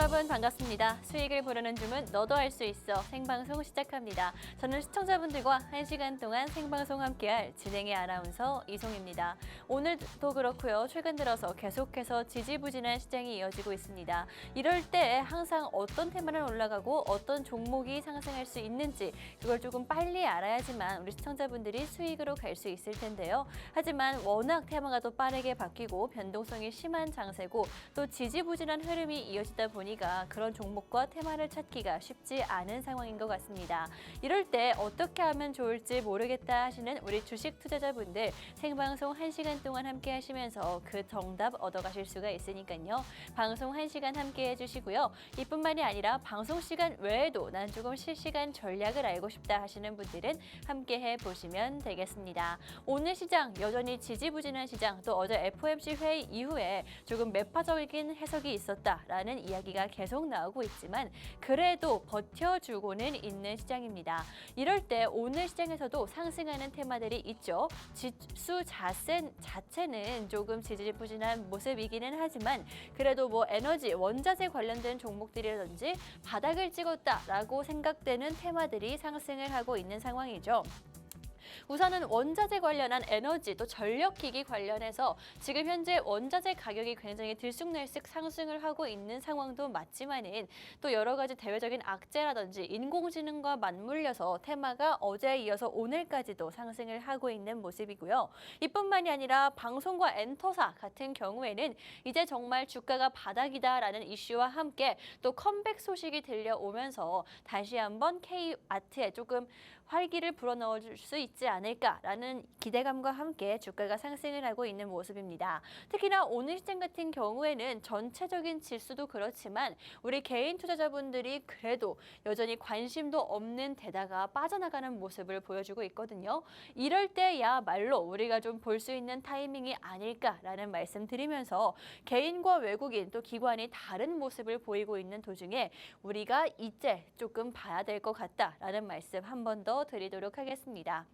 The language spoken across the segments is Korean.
여러분 반갑습니다. 수익을 보려는 주문 너도 할 수 있어 생방송 시작합니다. 저는 시청자분들과 1시간 동안 생방송 함께할 진행의 아나운서 이송입니다. 오늘도 그렇고요. 최근 들어서 계속해서 지지부진한 시장이 이어지고 있습니다. 이럴 때 항상 어떤 테마는 올라가고 어떤 종목이 상승할 수 있는지 그걸 조금 빨리 알아야지만 우리 시청자분들이 수익으로 갈 수 있을 텐데요. 하지만 워낙 테마가 또 빠르게 바뀌고 변동성이 심한 장세고 또 지지부진한 흐름이 이어지다 보니까 그런 종목과 테마를 찾기가 쉽지 않은 상황인 것 같습니다. 이럴 때 어떻게 하면 좋을지 모르겠다 하시는 우리 주식 투자자분들 생방송 1시간 동안 함께 하시면서 그 정답 얻어가실 수가 있으니까요. 방송 1시간 함께 해주시고요. 이뿐만이 아니라 방송 시간 외에도 난 조금 실시간 전략을 알고 싶다 하시는 분들은 함께 해보시면 되겠습니다. 오늘 시장 여전히 지지부진한 시장 또 어제 FOMC 회의 이후에 조금 매파적인 해석이 있었다라는 이야기가 계속 나오고 있지만 그래도 버텨주고는 있는 시장입니다. 이럴 때 오늘 시장에서도 상승하는 테마들이 있죠. 지수 자체는 조금 지지부진한 모습이기는 하지만 그래도 뭐 에너지, 원자재 관련된 종목들이라든지 바닥을 찍었다라고 생각되는 테마들이 상승을 하고 있는 상황이죠. 우선은 원자재 관련한 에너지 또 전력기기 관련해서 지금 현재 원자재 가격이 굉장히 들쑥날쑥 상승을 하고 있는 상황도 맞지만은 또 여러 가지 대외적인 악재라든지 인공지능과 맞물려서 테마가 어제에 이어서 오늘까지도 상승을 하고 있는 모습이고요. 이뿐만이 아니라 방송과 엔터사 같은 경우에는 이제 정말 주가가 바닥이다라는 이슈와 함께 또 컴백 소식이 들려오면서 다시 한번 K아트에 조금 활기를 불어넣어 줄 수 있지 않을까라는 기대감과 함께 주가가 상승을 하고 있는 모습입니다. 특히나 오늘 시장 같은 경우에는 전체적인 지수도 그렇지만 우리 개인 투자자분들이 그래도 여전히 관심도 없는 데다가 빠져나가는 모습을 보여주고 있거든요. 이럴 때야말로 우리가 좀 볼 수 있는 타이밍이 아닐까라는 말씀 드리면서 개인과 외국인 또 기관이 다른 모습을 보이고 있는 도중에 우리가 이제 조금 봐야 될 것 같다라는 말씀 한 번 더 드리도록 하겠습니다.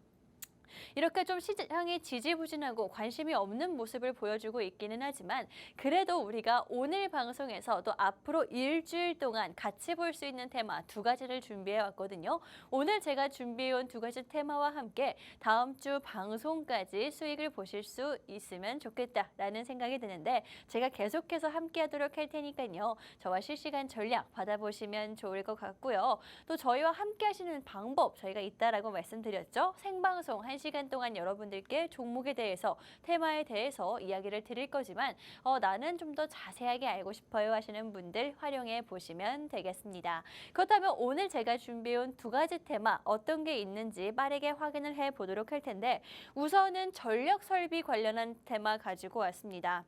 이렇게 좀 시장이 지지부진하고 관심이 없는 모습을 보여주고 있기는 하지만 그래도 우리가 오늘 방송에서 또 앞으로 일주일 동안 같이 볼 수 있는 테마 두 가지를 준비해 왔거든요. 오늘 제가 준비해온 두 가지 테마와 함께 다음 주 방송까지 수익을 보실 수 있으면 좋겠다라는 생각이 드는데 제가 계속해서 함께 하도록 할 테니까요. 저와 실시간 전략 받아보시면 좋을 것 같고요. 또 저희와 함께 하시는 방법 저희가 있다라고 말씀드렸죠. 생방송 1시간 동안 여러분들께 종목에 대해서, 테마에 대해서 이야기를 드릴 거지만 나는 좀 더 자세하게 알고 싶어요 하시는 분들 활용해 보시면 되겠습니다. 그렇다면 오늘 제가 준비해온 두 가지 테마 어떤 게 있는지 빠르게 확인을 해 보도록 할 텐데 우선은 전력 설비 관련한 테마 가지고 왔습니다.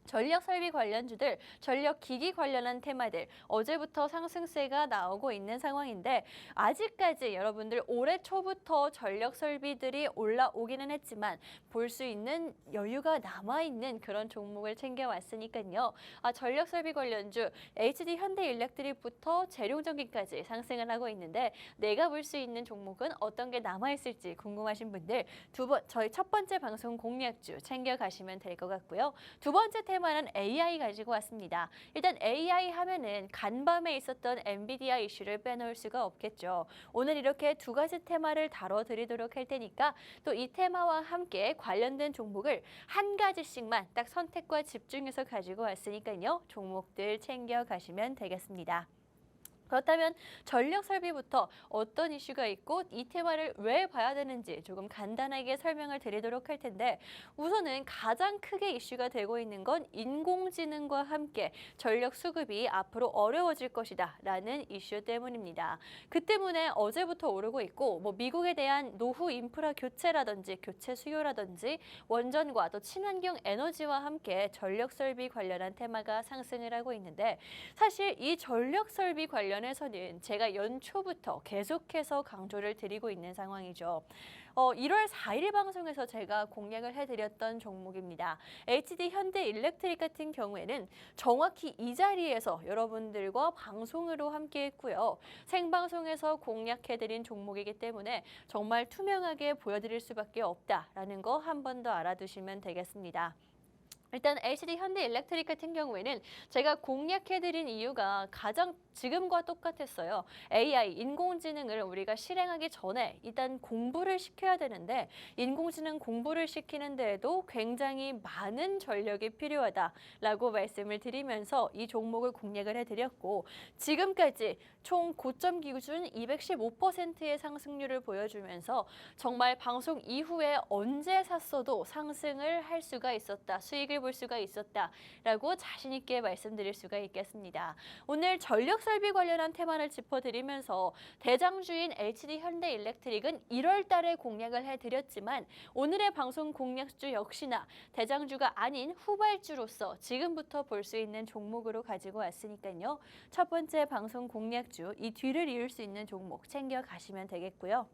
전력 설비 관련주들, 전력 기기 관련한 테마들 어제부터 상승세가 나오고 있는 상황인데 아직까지 여러분들 올해 초부터 전력 설비들이 올라오기는 했지만 볼 수 있는 여유가 남아있는 그런 종목을 챙겨왔으니까요. 전력 설비 관련주 HD 현대일렉트릭부터 재룡전기까지 상승을 하고 있는데 내가 볼 수 있는 종목은 어떤 게 남아있을지 궁금하신 분들 저희 첫 번째 방송 공략주 챙겨가시면 될 것 같고요. 두 번째 테마는 AI 가지고 왔습니다. 일단 AI 하면은 간밤에 있었던 엔비디아 이슈를 빼놓을 수가 없겠죠. 오늘 이렇게 두 가지 테마를 다뤄드리도록 할 테니까 또 이 테마와 함께 관련된 종목을 한 가지씩만 딱 선택과 집중해서 가지고 왔으니까요. 종목들 챙겨가시면 되겠습니다. 그렇다면 전력 설비부터 어떤 이슈가 있고 이 테마를 왜 봐야 되는지 조금 간단하게 설명을 드리도록 할 텐데 우선은 가장 크게 이슈가 되고 있는 건 인공지능과 함께 전력 수급이 앞으로 어려워질 것이다 라는 이슈 때문입니다. 그 때문에 어제부터 오르고 있고 미국에 대한 노후 인프라 교체라든지 교체 수요라든지 원전과 또 친환경 에너지와 함께 전력 설비 관련한 테마가 상승을 하고 있는데 사실 이 전력 설비 관련해서는 제가 연초부터 계속해서 강조를 드리고 있는 상황이죠. 1월 4일 방송에서 제가 공략을 해드렸던 종목입니다. HD 현대일렉트릭 같은 경우에는 정확히 이 자리에서 여러분들과 방송으로 함께 했고요. 생방송에서 공략해드린 종목이기 때문에 정말 투명하게 보여드릴 수밖에 없다라는 거 한 번 더 알아두시면 되겠습니다. 일단 LCD 현대일렉트릭 같은 경우에는 제가 공략해드린 이유가 가장 지금과 똑같았어요. AI, 인공지능을 우리가 실행하기 전에 일단 공부를 시켜야 되는데 인공지능 공부를 시키는 데에도 굉장히 많은 전력이 필요하다라고 말씀을 드리면서 이 종목을 공략을 해드렸고 지금까지 총 고점 기준 215%의 상승률을 보여주면서 정말 방송 이후에 언제 샀어도 상승을 할 수가 있었다. 수익을 볼 수가 있었다라고 자신 있게 말씀드릴 수가 있겠습니다. 오늘 전력 설비 관련한 테마를 짚어드리면서 대장주인 LCD 현대일렉트릭은 1월 달에 공략을 해드렸지만 오늘의 방송 공략주 역시나 대장주가 아닌 후발주로서 지금부터 볼 수 있는 종목으로 가지고 왔으니까요. 첫 번째 방송 공략주, 이 뒤를 이을 수 있는 종목 챙겨가시면 되겠고요.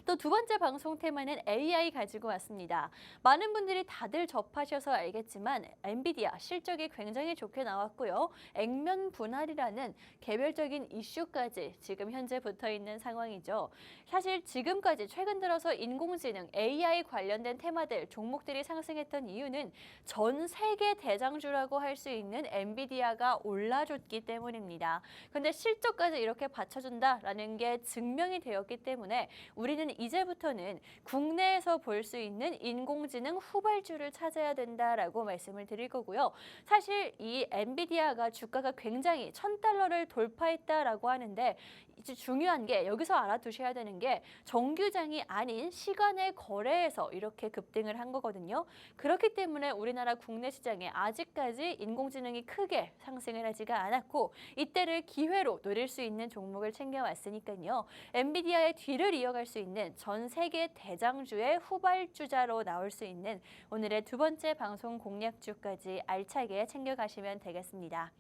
또 두 번째 방송 테마는 AI 가지고 왔습니다. 많은 분들이 다들 접하셔서 알겠지만 엔비디아 실적이 굉장히 좋게 나왔고요. 액면 분할이라는 개별적인 이슈까지 지금 현재 붙어 있는 상황이죠. 사실 지금까지 최근 들어서 인공지능, AI 관련된 테마들, 종목들이 상승했던 이유는 전 세계 대장주라고 할 수 있는 엔비디아가 올라줬기 때문입니다. 그런데 실적까지 이렇게 받쳐준다라는 게 증명이 되었기 때문에 우리는 이제부터는 국내에서 볼 수 있는 인공지능 후발주를 찾아야 된다라고 말씀을 드릴 거고요. 사실 이 엔비디아가 주가가 굉장히 $1,000를 돌파했다라고 하는데 이제 중요한 게 여기서 알아두셔야 되는 게 정규장이 아닌 시간의 거래에서 이렇게 급등을 한 거거든요. 그렇기 때문에 우리나라 국내 시장에 아직까지 인공지능이 크게 상승을 하지가 않았고 이때를 기회로 노릴 수 있는 종목을 챙겨왔으니까요. 엔비디아의 뒤를 이어갈 수 있는 전 세계 대장주의 후발주자로 나올 수 있는 오늘의 두 번째 방송 공략주까지 알차게 챙겨가시면 되겠습니다.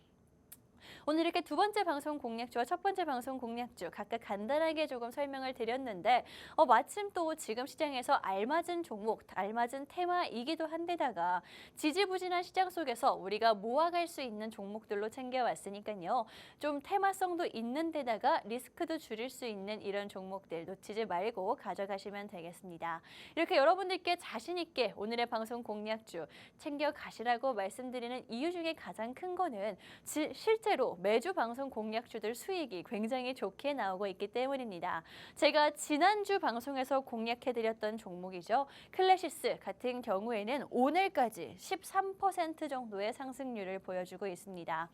오늘 이렇게 두 번째 방송 공략주와 첫 번째 방송 공략주 각각 간단하게 조금 설명을 드렸는데 마침 또 지금 시장에서 알맞은 종목, 알맞은 테마이기도 한데다가 지지부진한 시장 속에서 우리가 모아갈 수 있는 종목들로 챙겨왔으니까요. 좀 테마성도 있는 데다가 리스크도 줄일 수 있는 이런 종목들 놓치지 말고 가져가시면 되겠습니다. 이렇게 여러분들께 자신 있게 오늘의 방송 공략주 챙겨가시라고 말씀드리는 이유 중에 가장 큰 거는 실제로 매주 방송 공략주들 수익이 굉장히 좋게 나오고 있기 때문입니다. 제가 지난주 방송에서 공략해드렸던 종목이죠. 클래시스 같은 경우에는 오늘까지 13% 정도의 상승률을 보여주고 있습니다.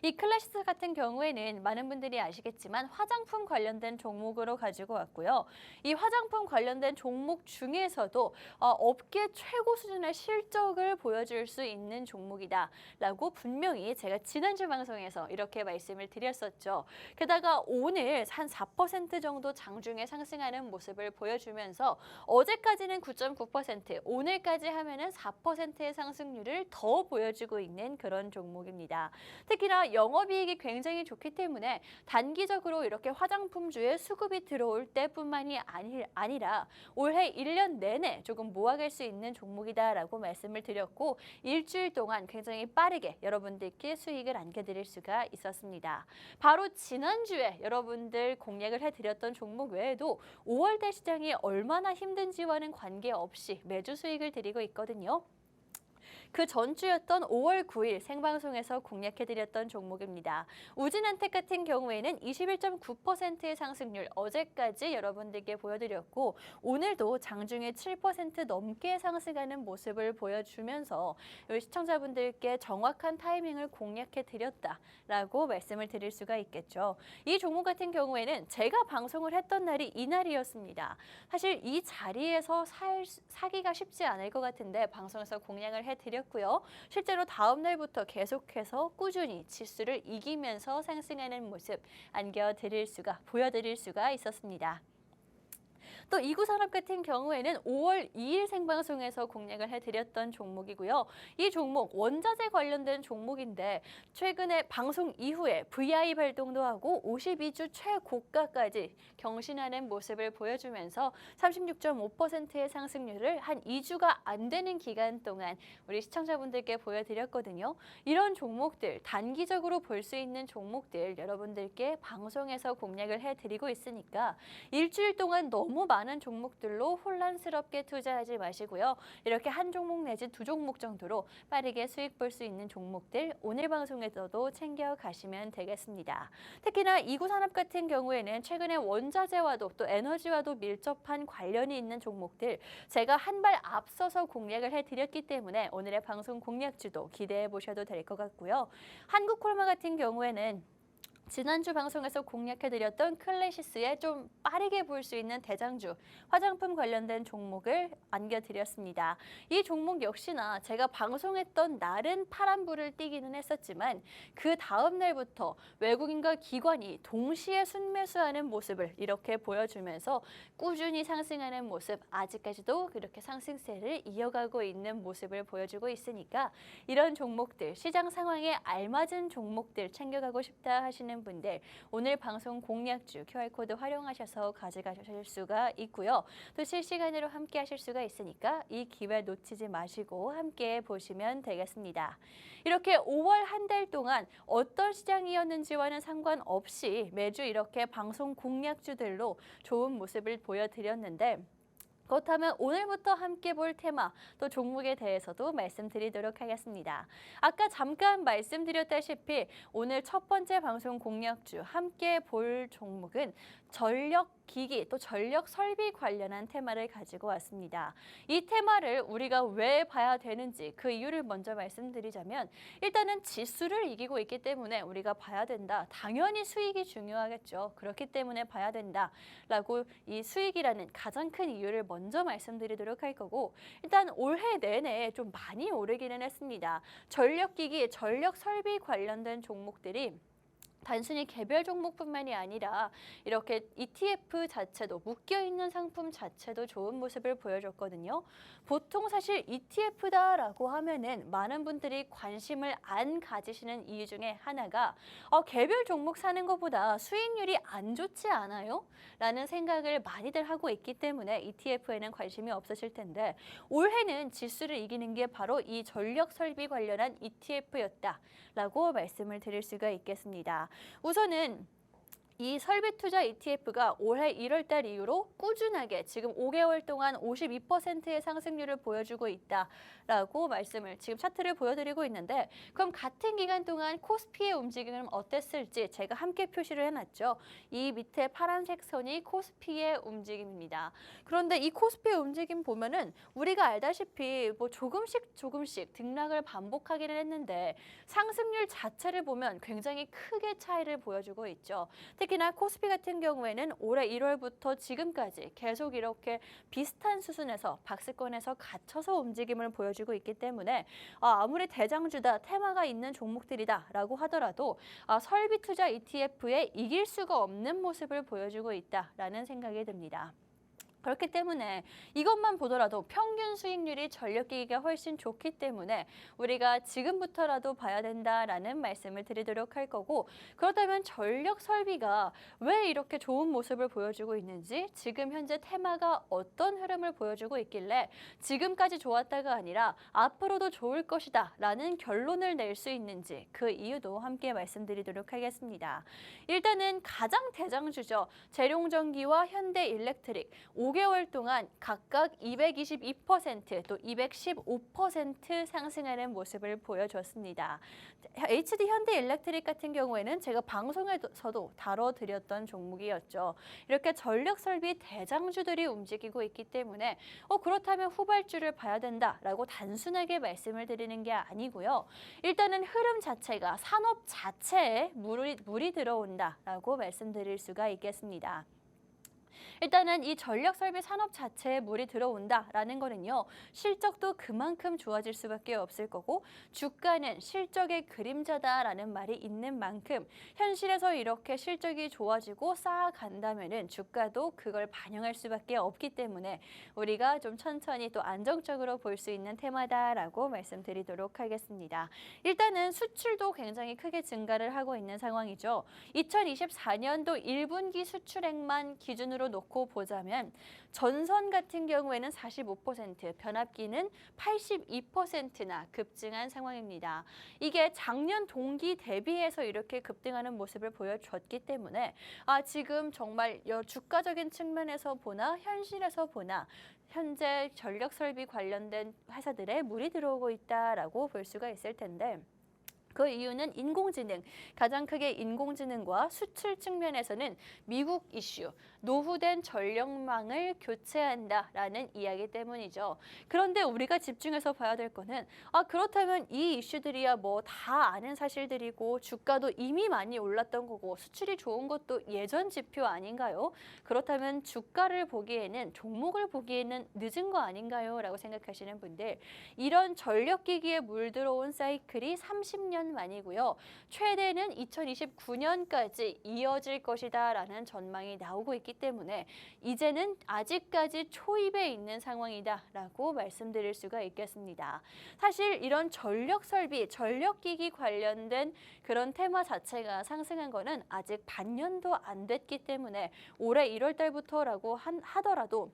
이 클래시스 같은 경우에는 많은 분들이 아시겠지만 화장품 관련된 종목으로 가지고 왔고요. 이 화장품 관련된 종목 중에서도 업계 최고 수준의 실적을 보여줄 수 있는 종목이다라고 분명히 제가 지난주 방송에서 이렇게 말씀을 드렸었죠. 게다가 오늘 한 4% 정도 장중에 상승하는 모습을 보여주면서 어제까지는 9.9%, 오늘까지 하면은 4%의 상승률을 더 보여주고 있는 그런 종목입니다. 특히나 영업이익이 굉장히 좋기 때문에 단기적으로 이렇게 화장품주에 수급이 들어올 때뿐만이 아니라 올해 1년 내내 조금 모아갈 수 있는 종목이다라고 말씀을 드렸고 일주일 동안 굉장히 빠르게 여러분들께 수익을 안겨드릴 수가 있었습니다. 바로 지난주에 여러분들 공략을 해드렸던 종목 외에도 5월달 시장이 얼마나 힘든지와는 관계없이 매주 수익을 드리고 있거든요. 그 전주였던 5월 9일 생방송에서 공략해드렸던 종목입니다. 우진한텍 같은 경우에는 21.9%의 상승률 어제까지 여러분들께 보여드렸고 오늘도 장중에 7% 넘게 상승하는 모습을 보여주면서 시청자분들께 정확한 타이밍을 공략해드렸다라고 말씀을 드릴 수가 있겠죠. 이 종목 같은 경우에는 제가 방송을 했던 날이 이날이었습니다. 사실 이 자리에서 사기가 쉽지 않을 것 같은데 방송에서 공략을 해드렸고요. 실제로 다음 날부터 계속해서 꾸준히 지수를 이기면서 상승하는 모습 보여드릴 수가 있었습니다. 또 이구산업 같은 경우에는 5월 2일 생방송에서 공략을 해드렸던 종목이고요. 이 종목 원자재 관련된 종목인데 최근에 방송 이후에 VI 발동도 하고 52주 최고가까지 경신하는 모습을 보여주면서 36.5%의 상승률을 한 2주가 안 되는 기간 동안 우리 시청자분들께 보여드렸거든요. 이런 종목들, 단기적으로 볼 수 있는 종목들 여러분들께 방송에서 공략을 해드리고 있으니까 일주일 동안 너무 많은 많은 종목들로 혼란스럽게 투자하지 마시고요. 이렇게 한 종목 내지 두 종목 정도로 빠르게 수익 볼 수 있는 종목들 오늘 방송에서도 챙겨가시면 되겠습니다. 특히나 이구산업 같은 경우에는 최근에 원자재와도 또 에너지와도 밀접한 관련이 있는 종목들 제가 한 발 앞서서 공략을 해드렸기 때문에 오늘의 방송 공략주도 기대해 보셔도 될 것 같고요. 한국콜마 같은 경우에는 지난주 방송에서 공략해드렸던 클래시스의 좀 빠르게 볼 수 있는 대장주, 화장품 관련된 종목을 안겨드렸습니다. 이 종목 역시나 제가 방송했던 날은 파란불을 띠기는 했었지만 그 다음 날부터 외국인과 기관이 동시에 순매수하는 모습을 이렇게 보여주면서 꾸준히 상승하는 모습, 아직까지도 그렇게 상승세를 이어가고 있는 모습을 보여주고 있으니까 이런 종목들, 시장 상황에 알맞은 종목들 챙겨가고 싶다 하시는 분들 오늘 방송 공략주 QR코드 활용하셔서 가져가실 수가 있고요. 또 실시간으로 함께 하실 수가 있으니까 이 기회 놓치지 마시고 함께 보시면 되겠습니다. 이렇게 5월 한 달 동안 어떤 시장이었는지와는 상관없이 매주 이렇게 방송 공략주들로 좋은 모습을 보여드렸는데 그렇다면 오늘부터 함께 볼 테마 또 종목에 대해서도 말씀드리도록 하겠습니다. 아까 잠깐 말씀드렸다시피 오늘 첫 번째 방송 공략주 함께 볼 종목은 전력기기 또 전력설비 관련한 테마를 가지고 왔습니다. 이 테마를 우리가 왜 봐야 되는지 그 이유를 먼저 말씀드리자면 일단은 지수를 이기고 있기 때문에 우리가 봐야 된다. 당연히 수익이 중요하겠죠. 그렇기 때문에 봐야 된다라고 이 수익이라는 가장 큰 이유를 먼저 말씀드리도록 할 거고 일단 올해 내내 좀 많이 오르기는 했습니다. 전력기기, 전력설비 관련된 종목들이 단순히 개별 종목뿐만이 아니라 이렇게 ETF 자체도 묶여있는 상품 자체도 좋은 모습을 보여줬거든요. 보통 사실 ETF다라고 하면은 많은 분들이 관심을 안 가지시는 이유 중에 하나가 개별 종목 사는 것보다 수익률이 안 좋지 않아요? 라는 생각을 많이들 하고 있기 때문에 ETF에는 관심이 없으실 텐데 올해는 지수를 이기는 게 바로 이 전력 설비 관련한 ETF였다라고 말씀을 드릴 수가 있겠습니다. 우선은 이 설비투자 ETF가 올해 1월 달 이후로 꾸준하게 지금 5개월 동안 52%의 상승률을 보여주고 있다라고 말씀을 지금 차트를 보여드리고 있는데 그럼 같은 기간 동안 코스피의 움직임은 어땠을지 제가 함께 표시를 해놨죠. 이 밑에 파란색 선이 코스피의 움직임입니다. 그런데 이 코스피의 움직임 보면은 우리가 알다시피 뭐 조금씩 등락을 반복하기는 했는데 상승률 자체를 보면 굉장히 크게 차이를 보여주고 있죠. 특히나 코스피 같은 경우에는 올해 1월부터 지금까지 계속 이렇게 비슷한 수준에서 박스권에서 갇혀서 움직임을 보여주고 있기 때문에 아무리 대장주다, 테마가 있는 종목들이다라고 하더라도 설비투자 ETF에 이길 수가 없는 모습을 보여주고 있다라는 생각이 듭니다. 그렇기 때문에 이것만 보더라도 평균 수익률이 전력기기가 훨씬 좋기 때문에 우리가 지금부터라도 봐야 된다라는 말씀을 드리도록 할 거고 그렇다면 전력 설비가 왜 이렇게 좋은 모습을 보여주고 있는지 지금 현재 테마가 어떤 흐름을 보여주고 있길래 지금까지 좋았다가 아니라 앞으로도 좋을 것이다 라는 결론을 낼 수 있는지 그 이유도 함께 말씀드리도록 하겠습니다. 일단은 가장 대장주죠. 재룡전기와 현대일렉트릭 5개월 동안 각각 222% 또 215% 상승하는 모습을 보여줬습니다. HD 현대일렉트릭 같은 경우에는 제가 방송에서도 다뤄드렸던 종목이었죠. 이렇게 전력설비 대장주들이 움직이고 있기 때문에 그렇다면 후발주를 봐야 된다라고 단순하게 말씀을 드리는 게 아니고요. 일단은 흐름 자체가 산업 자체에 물이 들어온다라고 말씀드릴 수가 있겠습니다. 일단은 이 전력설비 산업 자체에 물이 들어온다라는 거는요. 실적도 그만큼 좋아질 수밖에 없을 거고 주가는 실적의 그림자다라는 말이 있는 만큼 현실에서 이렇게 실적이 좋아지고 쌓아간다면은 주가도 그걸 반영할 수밖에 없기 때문에 우리가 좀 천천히 또 안정적으로 볼 수 있는 테마다라고 말씀드리도록 하겠습니다. 일단은 수출도 굉장히 크게 증가를 하고 있는 상황이죠. 2024년도 1분기 수출액만 기준으로 놓고 놓고 보자면 전선 같은 경우에는 45%, 변압기는 82%나 급증한 상황입니다. 이게 작년 동기 대비해서 이렇게 급등하는 모습을 보여줬기 때문에 지금 정말 주가적인 측면에서 보나 현실에서 보나 현재 전력 설비 관련된 회사들에 물이 들어오고 있다라고 볼 수가 있을 텐데 그 이유는 인공지능, 가장 크게 인공지능과 수출 측면에서는 미국 이슈, 노후된 전력망을 교체한다라는 이야기 때문이죠. 그런데 우리가 집중해서 봐야 될 거는 그렇다면 이 이슈들이야 뭐 다 아는 사실들이고 주가도 이미 많이 올랐던 거고 수출이 좋은 것도 예전 지표 아닌가요? 그렇다면 주가를 보기에는 종목을 보기에는 늦은 거 아닌가요? 라고 생각하시는 분들 이런 전력기기에 물들어온 사이클이 30년 만이고요. 최대는 2029년까지 이어질 것이다라는 전망이 나오고 있기 때문에 이제는 아직까지 초입에 있는 상황이다라고 말씀드릴 수가 있겠습니다. 사실 이런 전력 설비, 전력기기 관련된 그런 테마 자체가 상승한 거는 아직 반년도 안 됐기 때문에 올해 1월 달부터라고 하더라도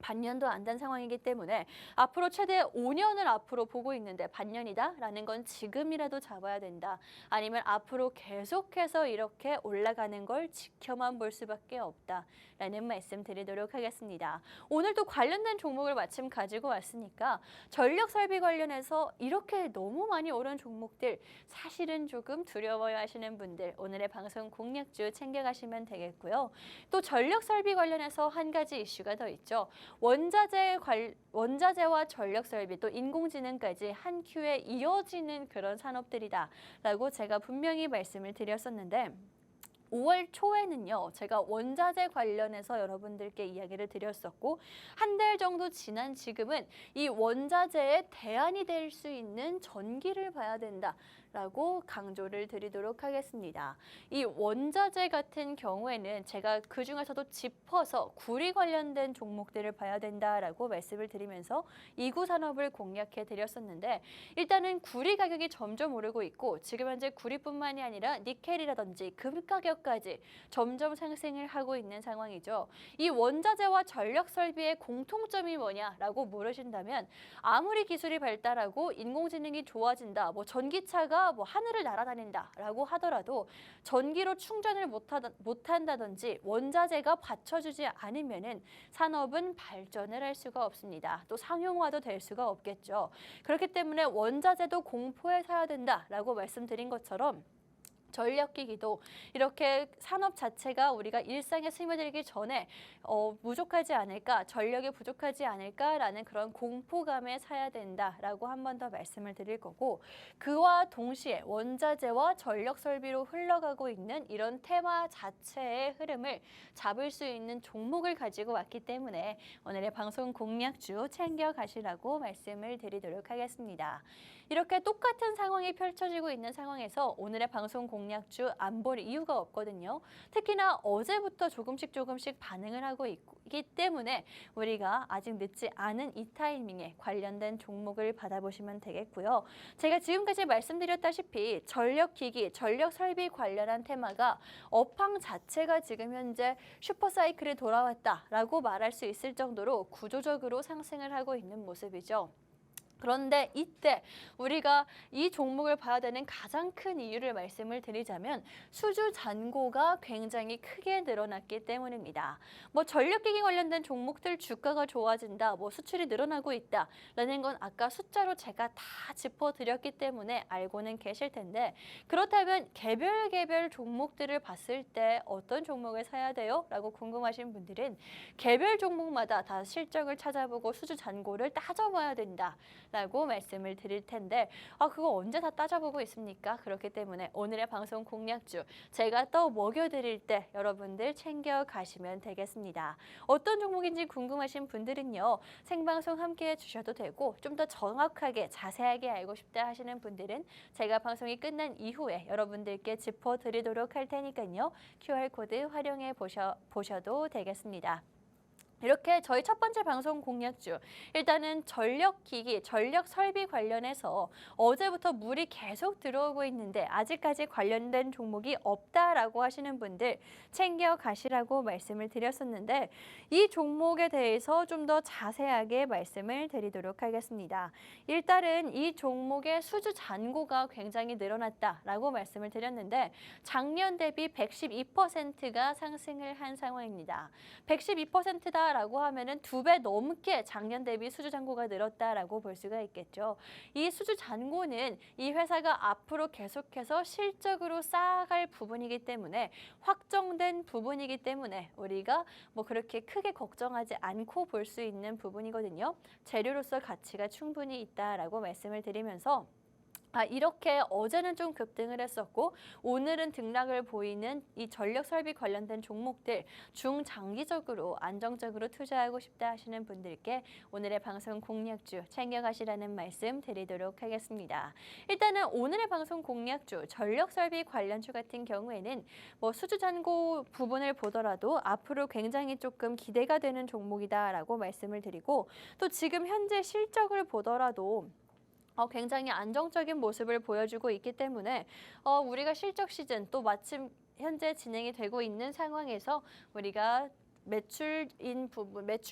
반년도 안 된 상황이기 때문에 앞으로 최대 5년을 앞으로 보고 있는데 반년이다라는 건 지금이라도 잡아야 된다. 아니면 앞으로 계속해서 이렇게 올라가는 걸 지켜만 볼 수밖에 없다라는 말씀 드리도록 하겠습니다. 오늘도 관련된 종목을 마침 가지고 왔으니까 전력 설비 관련해서 이렇게 너무 많이 오른 종목들 사실은 조금 두려워요 하시는 분들 오늘의 방송 공략주 챙겨가시면 되겠고요. 또 전력 설비 관련해서 한 가지 이슈가 더 있죠. 원자재와 전력 설비 또 인공지능까지 한 큐에 이어지는 그런 산업들이다라고 제가 분명히 말씀을 드렸었는데 5월 초에는요, 제가 원자재 관련해서 여러분들께 이야기를 드렸었고 한 달 정도 지난 지금은 이 원자재의 대안이 될 수 있는 전기를 봐야 된다. 라고 강조를 드리도록 하겠습니다. 이 원자재 같은 경우에는 제가 그중에서도 짚어서 구리 관련된 종목들을 봐야 된다라고 말씀을 드리면서 이구 산업을 공략해 드렸었는데 일단은 구리 가격이 점점 오르고 있고 지금 현재 구리뿐만이 아니라 니켈이라든지 금 가격까지 점점 상승을 하고 있는 상황이죠. 이 원자재와 전력 설비의 공통점이 뭐냐라고 물으신다면 아무리 기술이 발달하고 인공지능이 좋아진다, 뭐 전기차가 뭐 하늘을 날아다닌다라고 하더라도 전기로 충전을 못한다든지 원자재가 받쳐주지 않으면은 산업은 발전을 할 수가 없습니다. 또 상용화도 될 수가 없겠죠. 그렇기 때문에 원자재도 공포에 사야 된다라고 말씀드린 것처럼 전력기기도 이렇게 산업 자체가 우리가 일상에 스며들기 전에 부족하지 않을까, 전력이 부족하지 않을까라는 그런 공포감에 사야 된다라고 한 번 더 말씀을 드릴 거고 그와 동시에 원자재와 전력 설비로 흘러가고 있는 이런 테마 자체의 흐름을 잡을 수 있는 종목을 가지고 왔기 때문에 오늘의 방송 공략주 챙겨가시라고 말씀을 드리도록 하겠습니다. 이렇게 똑같은 상황이 펼쳐지고 있는 상황에서 오늘의 방송 공략주 안 볼 이유가 없거든요. 특히나 어제부터 조금씩 반응을 하고 있기 때문에 우리가 아직 늦지 않은 이 타이밍에 관련된 종목을 받아보시면 되겠고요. 제가 지금까지 말씀드렸다시피 전력기기, 전력설비 관련한 테마가 업황 자체가 지금 현재 슈퍼사이클이 돌아왔다라고 말할 수 있을 정도로 구조적으로 상승을 하고 있는 모습이죠. 그런데 이때 우리가 이 종목을 봐야 되는 가장 큰 이유를 말씀을 드리자면 수주 잔고가 굉장히 크게 늘어났기 때문입니다. 뭐 전력기기 관련된 종목들 주가가 좋아진다, 뭐 수출이 늘어나고 있다라는 건 아까 숫자로 제가 다 짚어드렸기 때문에 알고는 계실 텐데 그렇다면 개별 종목들을 봤을 때 어떤 종목을 사야 돼요? 라고 궁금하신 분들은 개별 종목마다 다 실적을 찾아보고 수주 잔고를 따져봐야 된다. 라고 말씀을 드릴 텐데 그거 언제 다 따져보고 있습니까? 그렇기 때문에 오늘의 방송 공략주 제가 또 먹여드릴 때 여러분들 챙겨가시면 되겠습니다. 어떤 종목인지 궁금하신 분들은요. 생방송 함께해 주셔도 되고 좀 더 정확하게 자세하게 알고 싶다 하시는 분들은 제가 방송이 끝난 이후에 여러분들께 짚어드리도록 할 테니까요. QR코드 활용해 보셔도 되겠습니다. 이렇게 저희 첫 번째 방송 공략주, 일단은 전력기기, 전력설비 관련해서 어제부터 물이 계속 들어오고 있는데 아직까지 관련된 종목이 없다라고 하시는 분들 챙겨 가시라고 말씀을 드렸었는데 이 종목에 대해서 좀 더 자세하게 말씀을 드리도록 하겠습니다. 일단은 이 종목의 수주 잔고가 굉장히 늘어났다라고 말씀을 드렸는데 작년 대비 112%가 상승을 한 상황입니다. 112%다라고 하면은 2배 넘게 작년 대비 수주 잔고가 늘었다라고 볼 수가 있겠죠. 이 수주 잔고는 이 회사가 앞으로 계속해서 실적으로 쌓아갈 부분이기 때문에 확정된 부분이기 때문에 우리가 뭐 그렇게 크게 걱정하지 않고 볼 수 있는 부분이거든요. 재료로서 가치가 충분히 있다라고 말씀을 드리면서 이렇게 어제는 좀 급등을 했었고 오늘은 등락을 보이는 이 전력 설비 관련된 종목들 중장기적으로 안정적으로 투자하고 싶다 하시는 분들께 오늘의 방송 공략주 챙겨가시라는 말씀 드리도록 하겠습니다. 일단은 오늘의 방송 공략주 전력 설비 관련주 같은 경우에는 뭐 수주 잔고 부분을 보더라도 앞으로 굉장히 조금 기대가 되는 종목이다라고 말씀을 드리고 또 지금 현재 실적을 보더라도 굉장히 안정적인 모습을 보여주고 있기 때문에 우리가 실적 시즌 또 마침 현재 진행이 되고 있는 상황에서 우리가 매출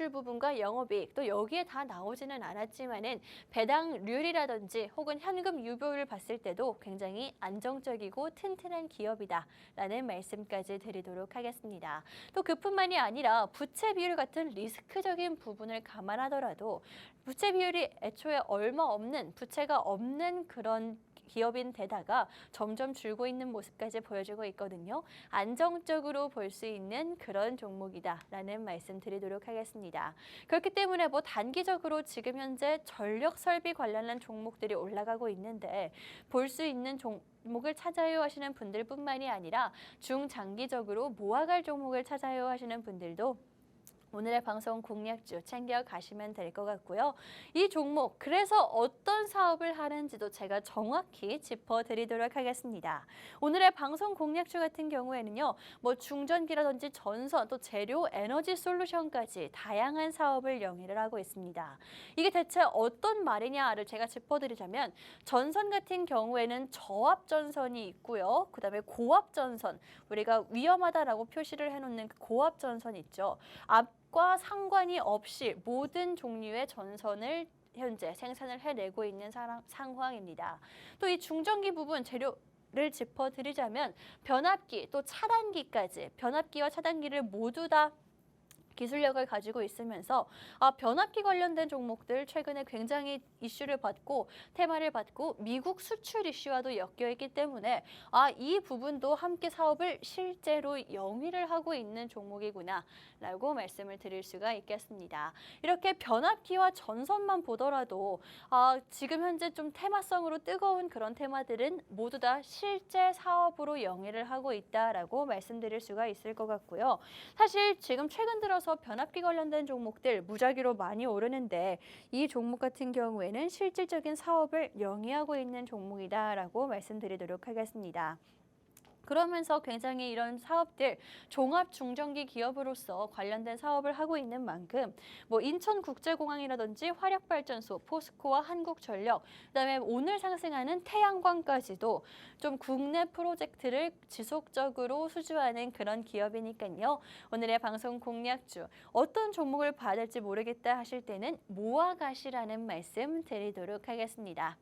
부분과 영업이익 또 여기에 다 나오지는 않았지만은 배당률이라든지 혹은 현금 유보율을 봤을 때도 굉장히 안정적이고 튼튼한 기업이다라는 말씀까지 드리도록 하겠습니다. 또 그뿐만이 아니라 부채 비율 같은 리스크적인 부분을 감안하더라도 부채 비율이 애초에 얼마 없는 부채가 없는 그런 기업인데다가 점점 줄고 있는 모습까지 보여주고 있거든요. 안정적으로 볼 수 있는 그런 종목이다라는 말씀 드리도록 하겠습니다. 그렇기 때문에 뭐 단기적으로 지금 현재 전력 설비 관련한 종목들이 올라가고 있는데 볼 수 있는 종목을 찾아요 하시는 분들뿐만이 아니라 중장기적으로 모아갈 종목을 찾아요 하시는 분들도 오늘의 방송 공략주 챙겨 가시면 될 것 같고요. 이 종목 그래서 어떤 사업을 하는지도 제가 정확히 짚어드리도록 하겠습니다. 오늘의 방송 공략주 같은 경우에는요. 뭐 중전기라든지 전선 또 재료 에너지 솔루션까지 다양한 사업을 영위를 하고 있습니다. 이게 대체 어떤 말이냐를 제가 짚어드리자면 전선 같은 경우에는 저압 전선이 있고요. 그다음에 고압 전선 우리가 위험하다라고 표시를 해놓는 그 고압 전선 있죠. 과 상관이 없이 모든 종류의 전선을 현재 생산을 해내고 있는 상황입니다. 또 이 중전기 부분 재료를 짚어드리자면 변압기 또 차단기까지 변압기와 차단기를 모두 다 기술력을 가지고 있으면서 변압기 관련된 종목들 최근에 굉장히 이슈를 받고 테마를 받고 미국 수출 이슈와도 엮여 있기 때문에 이 부분도 함께 사업을 실제로 영위를 하고 있는 종목이구나 라고 말씀을 드릴 수가 있겠습니다. 이렇게 변압기와 전선만 보더라도 지금 현재 좀 테마성으로 뜨거운 그런 테마들은 모두 다 실제 사업으로 영위를 하고 있다라고 말씀드릴 수가 있을 것 같고요. 사실 지금 최근 들어서 변압기 관련된 종목들 무작위로 많이 오르는데 이 종목 같은 경우에는 실질적인 사업을 영위하고 있는 종목이다라고 말씀드리도록 하겠습니다. 그러면서 굉장히 이런 사업들 종합 중전기 기업으로서 관련된 사업을 하고 있는 만큼 뭐 인천국제공항이라든지 화력발전소, 포스코와 한국전력, 그다음에 오늘 상승하는 태양광까지도 좀 국내 프로젝트를 지속적으로 수주하는 그런 기업이니까요. 오늘의 방송 공략주 어떤 종목을 봐야 될지 모르겠다 하실 때는 모아가시라는 말씀 드리도록 하겠습니다.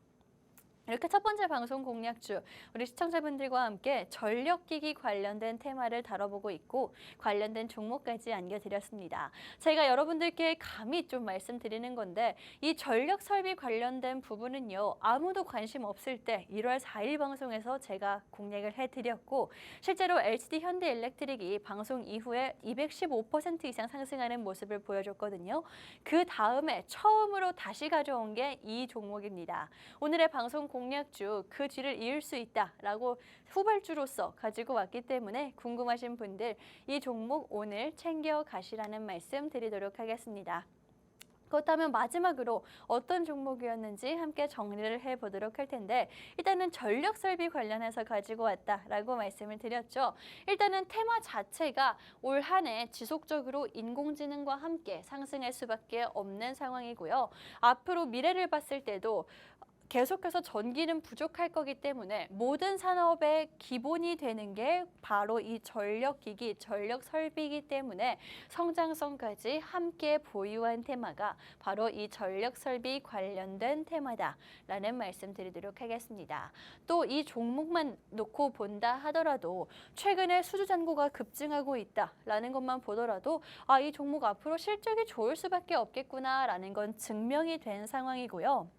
이렇게 첫 번째 방송 공략주 우리 시청자분들과 함께 전력기기 관련된 테마를 다뤄보고 있고 관련된 종목까지 안겨드렸습니다. 제가 여러분들께 감히 좀 말씀드리는 건데 이 전력 설비 관련된 부분은요. 아무도 관심 없을 때 1월 4일 방송에서 제가 공략을 해드렸고 실제로 LCD 현대일렉트릭이 방송 이후에 215% 이상 상승하는 모습을 보여줬거든요. 그 다음에 처음으로 다시 가져온 게 이 종목입니다. 오늘의 방송 공략주 그 뒤를 이을 수 있다라고 후발주로서 가지고 왔기 때문에 궁금하신 분들 이 종목 오늘 챙겨 가시라는 말씀 드리도록 하겠습니다. 그렇다면 마지막으로 어떤 종목이었는지 함께 정리를 해보도록 할 텐데 일단은 전력 설비 관련해서 가지고 왔다라고 말씀을 드렸죠. 일단은 테마 자체가 올 한 해 지속적으로 인공지능과 함께 상승할 수밖에 없는 상황이고요. 앞으로 미래를 봤을 때도 계속해서 전기는 부족할 거기 때문에 모든 산업의 기본이 되는 게 바로 이 전력기기, 전력 설비이기 때문에 성장성까지 함께 보유한 테마가 바로 이 전력 설비 관련된 테마다라는 말씀 드리도록 하겠습니다. 또 이 종목만 놓고 본다 하더라도 최근에 수주 잔고가 급증하고 있다라는 것만 보더라도 이 종목 앞으로 실적이 좋을 수밖에 없겠구나라는 건 증명이 된 상황이고요.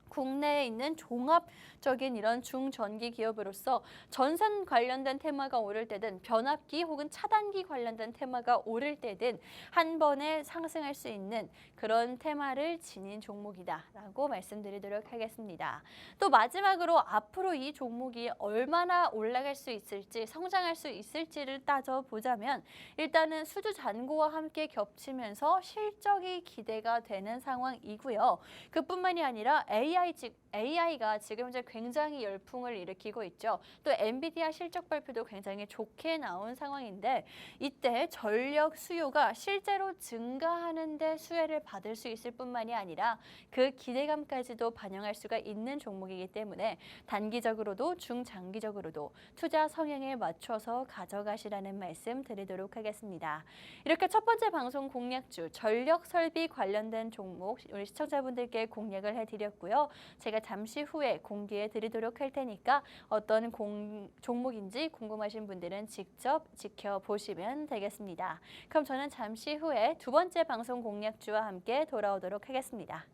국내에 있는 종합적인 이런 중전기 기업으로서 전선 관련된 테마가 오를 때든 변압기 혹은 차단기 관련된 테마가 오를 때든 한 번에 상승할 수 있는 그런 테마를 지닌 종목이다라고 말씀드리도록 하겠습니다. 또 마지막으로 앞으로 이 종목이 얼마나 올라갈 수 있을지, 성장할 수 있을지를 따져보자면 일단은 수주 잔고와 함께 겹치면서 실적이 기대가 되는 상황이고요. 그뿐만이 아니라 AI가 지금 현재 굉장히 열풍을 일으키고 있죠. 또 엔비디아 실적 발표도 굉장히 좋게 나온 상황인데 이때 전력 수요가 실제로 증가하는 데 수혜를 받을 수 있을 뿐만이 아니라 그 기대감까지도 반영할 수가 있는 종목이기 때문에 단기적으로도 중장기적으로도 투자 성향에 맞춰서 가져가시라는 말씀 드리도록 하겠습니다. 이렇게 첫 번째 방송 공략주 전력 설비 관련된 종목 우리 시청자분들께 공략을 해드렸고요. 제가 잠시 후에 공개해 드리도록 할 테니까 어떤 종목인지 궁금하신 분들은 직접 지켜보시면 되겠습니다. 그럼 저는 잠시 후에 두 번째 방송 공략주와 함께 돌아오도록 하겠습니다.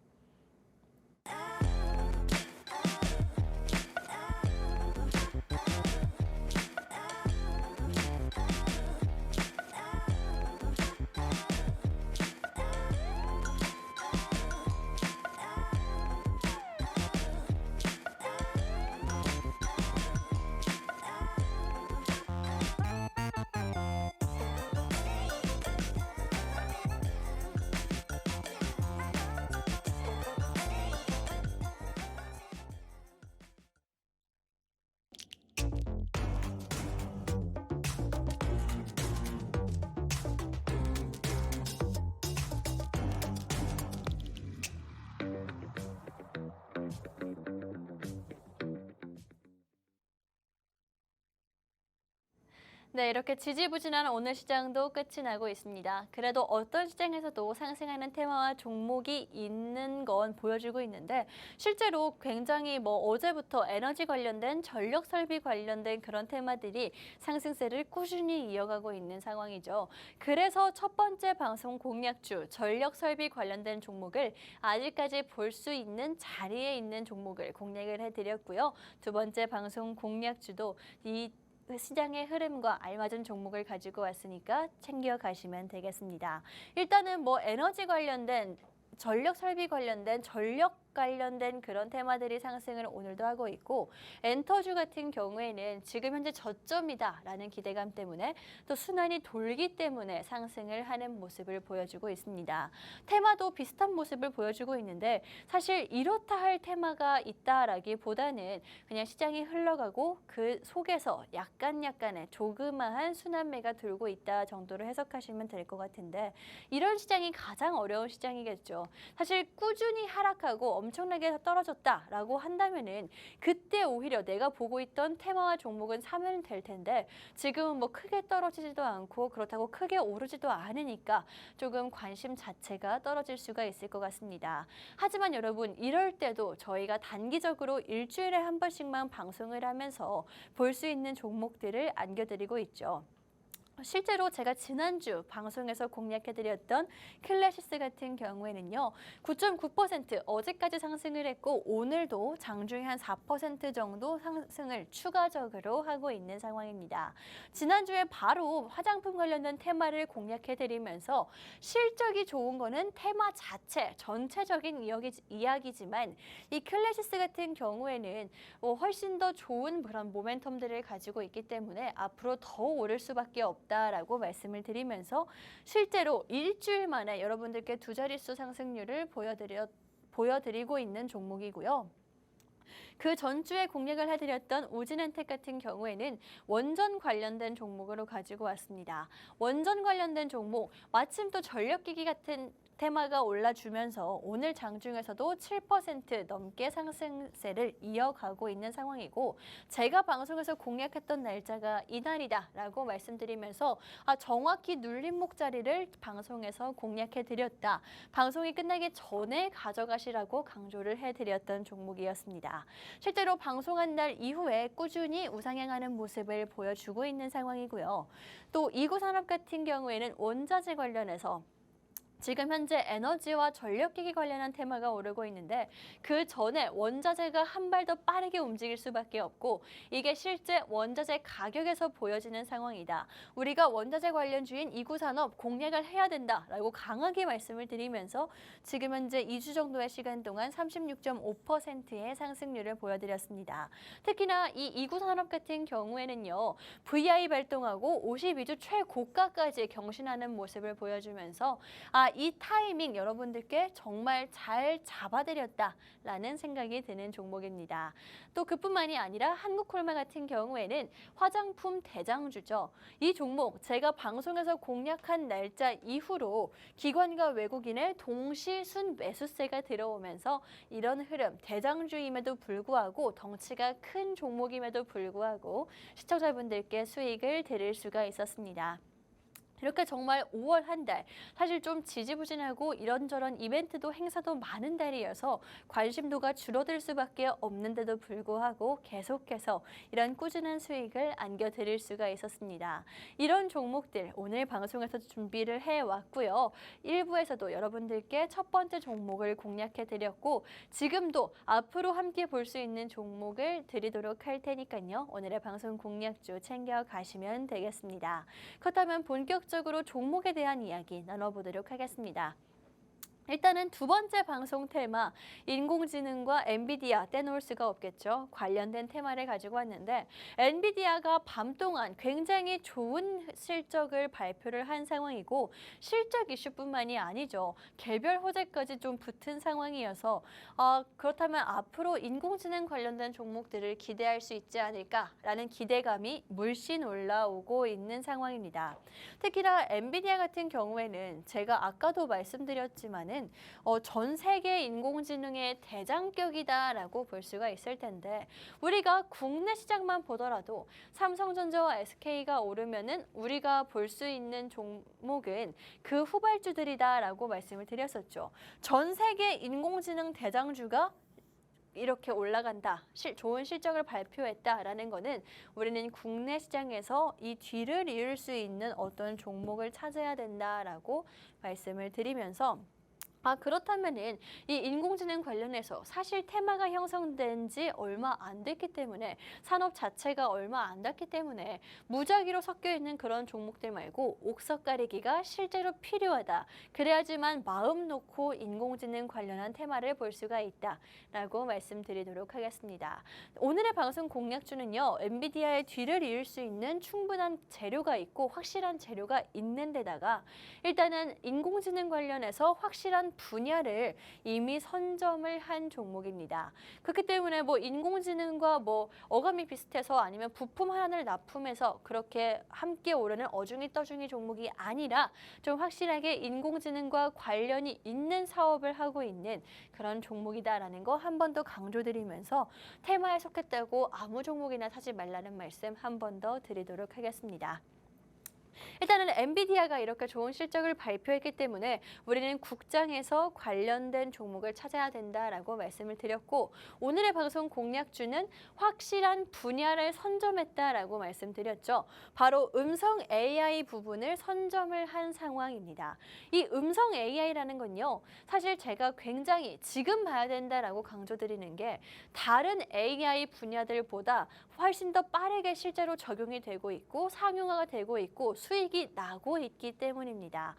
네, 이렇게 지지부진한 오늘 시장도 끝이 나고 있습니다. 그래도 어떤 시장에서도 상승하는 테마와 종목이 있는 건 보여주고 있는데 실제로 굉장히 어제부터 에너지 관련된 전력 설비 관련된 그런 테마들이 상승세를 꾸준히 이어가고 있는 상황이죠. 그래서 첫 번째 방송 공략주 전력 설비 관련된 종목을 아직까지 볼 수 있는 자리에 있는 종목을 공략을 해드렸고요. 두 번째 방송 공략주도 이 시장의 흐름과 알맞은 종목을 가지고 왔으니까 챙겨가시면 되겠습니다. 일단은 에너지 관련된 전력 설비 관련된 전력 관련된 그런 테마들이 상승을 오늘도 하고 있고 엔터주 같은 경우에는 지금 현재 저점이다라는 기대감 때문에 또 순환이 돌기 때문에 상승을 하는 모습을 보여주고 있습니다. 테마도 비슷한 모습을 보여주고 있는데 사실 이렇다 할 테마가 있다라기보다는 그냥 시장이 흘러가고 그 속에서 약간의 조그마한 순환매가 돌고 있다 정도로 해석하시면 될 것 같은데 이런 시장이 가장 어려운 시장이겠죠. 사실 꾸준히 하락하고 엄청나게 떨어졌다라고 한다면은 그때 오히려 내가 보고 있던 테마와 종목은 사면 될 텐데 지금은 크게 떨어지지도 않고 그렇다고 크게 오르지도 않으니까 조금 관심 자체가 떨어질 수가 있을 것 같습니다. 하지만 여러분 이럴 때도 저희가 단기적으로 일주일에 한 번씩만 방송을 하면서 볼 수 있는 종목들을 안겨드리고 있죠. 실제로 제가 지난주 방송에서 공략해드렸던 클래시스 같은 경우에는요. 9.9% 어제까지 상승을 했고 오늘도 장중에 한 4% 정도 상승을 추가적으로 하고 있는 상황입니다. 지난주에 바로 화장품 관련된 테마를 공략해드리면서 실적이 좋은 거는 테마 자체, 전체적인 이야기지만 이 클래시스 같은 경우에는 훨씬 더 좋은 그런 모멘텀들을 가지고 있기 때문에 앞으로 더 오를 수밖에 없다. 없다라고 말씀을 드리면서 실제로 일주일 만에 여러분들께 두 자릿수 상승률을 보여드리고 있는 종목이고요. 그 전주에 공략을 해드렸던 우진엔텍 같은 경우에는 원전 관련된 종목으로 가지고 왔습니다. 원전 관련된 종목, 마침 또 전력기기 같은 테마가 올라주면서 오늘 장중에서도 7% 넘게 상승세를 이어가고 있는 상황이고, 제가 방송에서 공략했던 날짜가 이날이다라고 말씀드리면서 정확히 눌림목 자리를 방송에서 공략해드렸다. 방송이 끝나기 전에 가져가시라고 강조를 해드렸던 종목이었습니다. 실제로 방송한 날 이후에 꾸준히 우상향하는 모습을 보여주고 있는 상황이고요. 또 이구산업 같은 경우에는 원자재 관련해서 지금 현재 에너지와 전력기기 관련한 테마가 오르고 있는데 그 전에 원자재가 한 발 더 빠르게 움직일 수밖에 없고 이게 실제 원자재 가격에서 보여지는 상황이다. 우리가 원자재 관련주인 이구산업 공략을 해야 된다라고 강하게 말씀을 드리면서 지금 현재 2주 정도의 시간 동안 36.5%의 상승률을 보여드렸습니다. 특히나 이 이구산업 같은 경우에는요. VI 발동하고 52주 최고가까지 경신하는 모습을 보여주면서 이 타이밍 여러분들께 정말 잘 잡아드렸다라는 생각이 드는 종목입니다. 또 그뿐만이 아니라 한국콜마 같은 경우에는 화장품 대장주죠. 이 종목 제가 방송에서 공략한 날짜 이후로 기관과 외국인의 동시순 매수세가 들어오면서 이런 흐름, 대장주임에도 불구하고 덩치가 큰 종목임에도 불구하고 시청자분들께 수익을 드릴 수가 있었습니다. 이렇게 정말 5월 한 달, 사실 좀 지지부진하고 이런저런 이벤트도 행사도 많은 달이어서 관심도가 줄어들 수밖에 없는데도 불구하고 계속해서 이런 꾸준한 수익을 안겨드릴 수가 있었습니다. 이런 종목들 오늘 방송에서 준비를 해왔고요. 1부에서도 여러분들께 첫 번째 종목을 공략해드렸고 지금도 앞으로 함께 볼 수 있는 종목을 드리도록 할 테니까요. 오늘의 방송 공략주 챙겨가시면 되겠습니다. 그렇다면 본격적으로 종목에 대한 이야기 나눠보도록 하겠습니다. 일단은 두 번째 방송 테마, 인공지능과 엔비디아 떼놓을 수가 없겠죠. 관련된 테마를 가지고 왔는데 엔비디아가 밤 동안 굉장히 좋은 실적을 발표를 한 상황이고 실적 이슈뿐만이 아니죠. 개별 호재까지 좀 붙은 상황이어서 그렇다면 앞으로 인공지능 관련된 종목들을 기대할 수 있지 않을까라는 기대감이 물씬 올라오고 있는 상황입니다. 특히나 엔비디아 같은 경우에는 제가 아까도 말씀드렸지만 전 세계 인공지능의 대장격이다라고 볼 수가 있을 텐데 우리가 국내 시장만 보더라도 삼성전자와 SK가 오르면은 우리가 볼 수 있는 종목은 그 후발주들이다라고 말씀을 드렸었죠. 전 세계 인공지능 대장주가 이렇게 올라간다, 좋은 실적을 발표했다라는 거는 우리는 국내 시장에서 이 뒤를 이을 수 있는 어떤 종목을 찾아야 된다라고 말씀을 드리면서 그렇다면은 이 인공지능 관련해서 사실 테마가 형성된 지 얼마 안 됐기 때문에 산업 자체가 얼마 안 됐기 때문에 무작위로 섞여 있는 그런 종목들 말고 옥석 가리기가 실제로 필요하다. 그래야지만 마음 놓고 인공지능 관련한 테마를 볼 수가 있다라고 말씀드리도록 하겠습니다. 오늘의 방송 공략주는요. 엔비디아의 뒤를 이을 수 있는 충분한 재료가 있고 확실한 재료가 있는 데다가 일단은 인공지능 관련해서 확실한 분야를 이미 선점을 한 종목입니다. 그렇기 때문에 인공지능과 어감이 비슷해서 아니면 부품 하나를 납품해서 그렇게 함께 오르는 어중이 떠중이 종목이 아니라 좀 확실하게 인공지능과 관련이 있는 사업을 하고 있는 그런 종목이다라는 거 한 번 더 강조드리면서 테마에 속했다고 아무 종목이나 사지 말라는 말씀 한 번 더 드리도록 하겠습니다. 일단은 엔비디아가 이렇게 좋은 실적을 발표했기 때문에 우리는 국장에서 관련된 종목을 찾아야 된다라고 말씀을 드렸고 오늘의 방송 공략주는 확실한 분야를 선점했다라고 말씀드렸죠. 바로 음성 AI 부분을 선점을 한 상황입니다. 이 음성 AI라는 건요. 사실 제가 굉장히 지금 봐야 된다라고 강조드리는 게 다른 AI 분야들보다 훨씬 더 빠르게 실제로 적용이 되고 있고 상용화가 되고 있고 수익이 나고 있기 때문입니다.